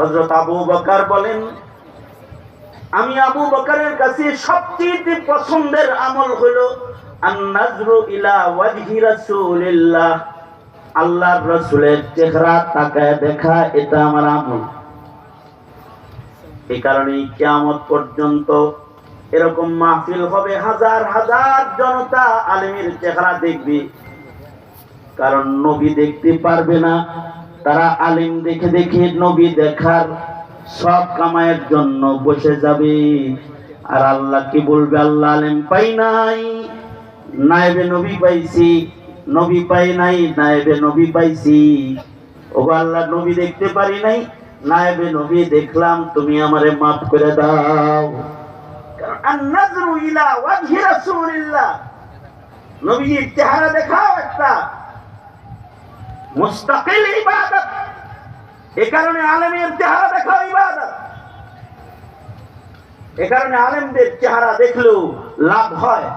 হযরত আবু বকর বলেন, আমি আবু বকরের কাছে সবচেয়ে পছন্দের আমল হলো আন-নাজরু ইলা ওয়াজহি রাসূলিল্লাহ, আল্লাহর রাসূলের চেহারা তাকায় দেখা, এটা আমার আমল। এই কারণে কিয়ামত পর্যন্ত এরকম মাহফিল হবে, হাজার হাজার জনতা আলেমের চেহারা দেখবে। কারণ নবী দেখতে পারবে না, তারা আলেম দেখে দেখে নবী দেখার সব কামায়ের জন্য বসে যাবে। আর আল্লাহ কি বলবে, আল্লাহ আলেম পাই নাই, নায়েবে নবী পাইছি, নবী পাই নাই, নায়েবে নবী পাইছি। ও আল্লাহ, নবী দেখতে পারি নাই, নায়েবে নবী দেখলাম, তুমি আমারে মাফ করে দাও। কারণ আন-নাজরু ইলা ওয়াজহি রাসূলিল্লাহ, নবীর চেহারা দেখাও একটা মুস্তাকিল ইবাদত। এই কারণে আলেমের চেহারা দেখাও ইবাদত। এই কারণে আলেমদের চেহারা দেখলেও লাভ হয়।